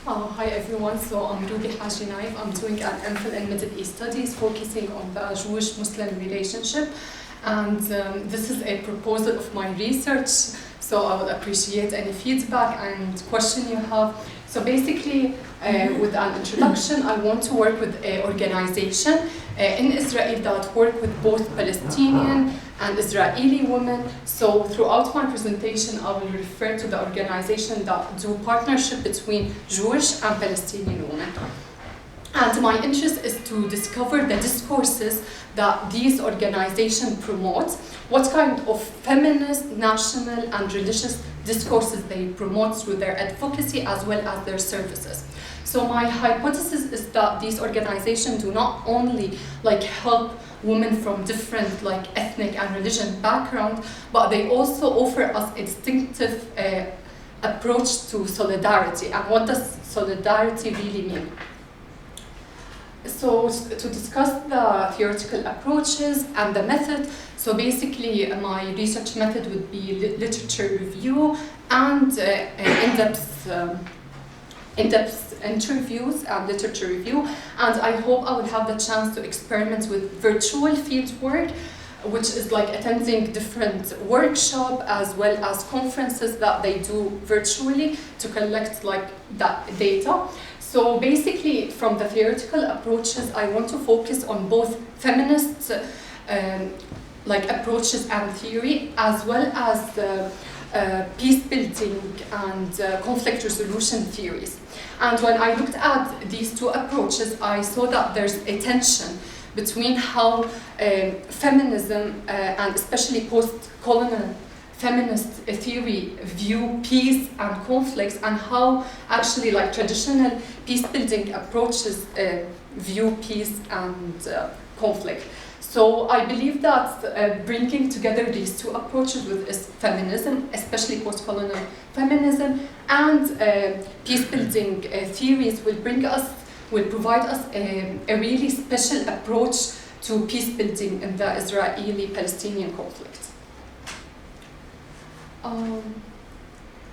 Hi everyone, so I'm Haji Naif. I'm doing an MPhil in Middle East Studies focusing on the Jewish-Muslim relationship, and this is a proposal of my research, so I would appreciate any feedback and question you have. So basically, with an introduction, I want to work with an organization in Israel that work with both Palestinian and Israeli women. So throughout my presentation, I will refer to the organization that do partnership between Jewish and Palestinian women. And my interest is to discover the discourses that these organizations promote, what kind of feminist, national, and religious discourses they promote through their advocacy as well as their services. So my hypothesis is that these organizations do not only help women from different ethnic and religion background, but they also offer us a distinctive approach to solidarity. And what does solidarity really mean? So to discuss the theoretical approaches and the method, so basically my research method would be literature review and in-depth interviews and literature review, and I hope I will have the chance to experiment with virtual fieldwork, which is attending different workshops as well as conferences that they do virtually to collect that data. So basically, from the theoretical approaches, I want to focus on both feminist approaches and theory, as well as peace building and conflict resolution theories. And when I looked at these two approaches, I saw that there's a tension between how feminism and especially post-colonial feminist theory view peace and conflicts, and how actually traditional peace-building approaches view peace and conflict. So I believe that bringing together these two approaches with feminism, especially post-colonial feminism, and peace-building theories will provide us a really special approach to peace-building in the Israeli-Palestinian conflict.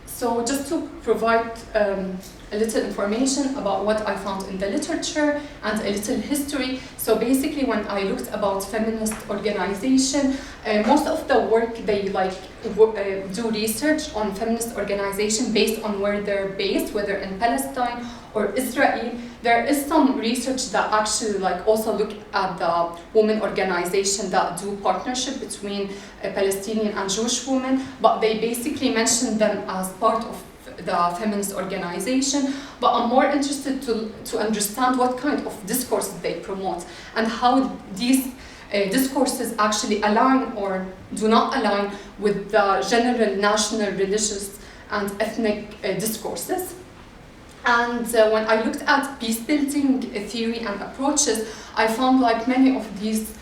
So just to provide a little information about what I found in the literature and a little history. So basically, when I looked about feminist organization, most of the work they do research on feminist organization based on where they're based, whether in Palestine or Israel. There is some research that actually also look at the women organization that do partnership between Palestinian and Jewish women, but they basically mention them as part of the feminist organization. But I'm more interested to understand what kind of discourses they promote and how these discourses actually align or do not align with the general national, religious, and ethnic discourses. And when I looked at peace-building theory and approaches, I found many of these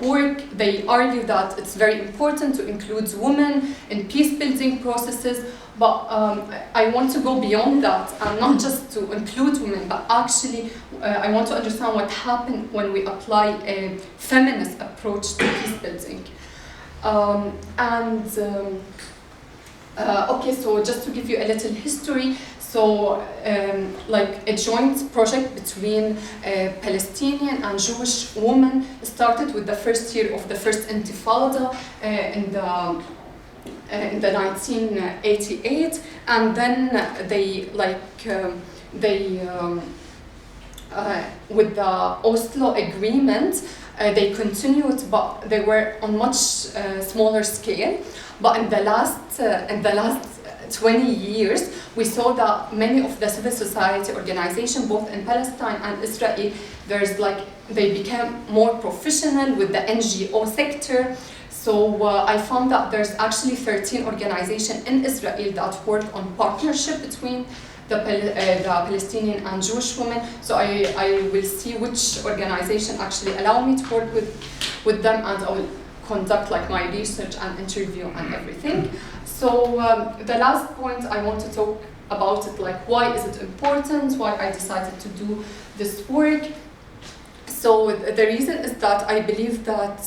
work, they argue that it's very important to include women in peace-building processes, but I want to go beyond that, and not just to include women, but actually I want to understand what happened when we apply a feminist approach to peace-building. Okay, so just to give you a little history, so a joint project between Palestinian and Jewish women started with the first year of the first Intifada in the 1988, and then they with the Oslo agreement they continued, but they were on much smaller scale. But in the last 20 years, we saw that many of the civil society organizations, both in Palestine and Israel, they became more professional with the NGO sector. So I found that there's actually 13 organizations in Israel that work on partnership between the Palestinian and Jewish women. So I will see which organization actually allow me to work with them, and I will conduct my research and interview and everything. So the last point I want to talk about it, why is it important, why I decided to do this work. So the reason is that I believe that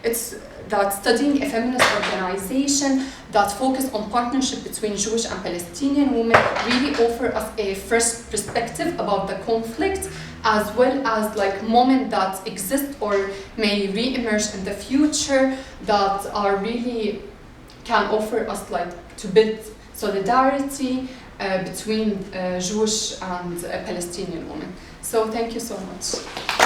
it's that studying a feminist organization that focus on partnership between Jewish and Palestinian women really offer us a fresh perspective about the conflict, as well as like moments that exist or may re-emerge in the future that are really can offer us like to build solidarity between Jewish and Palestinian women. So thank you so much.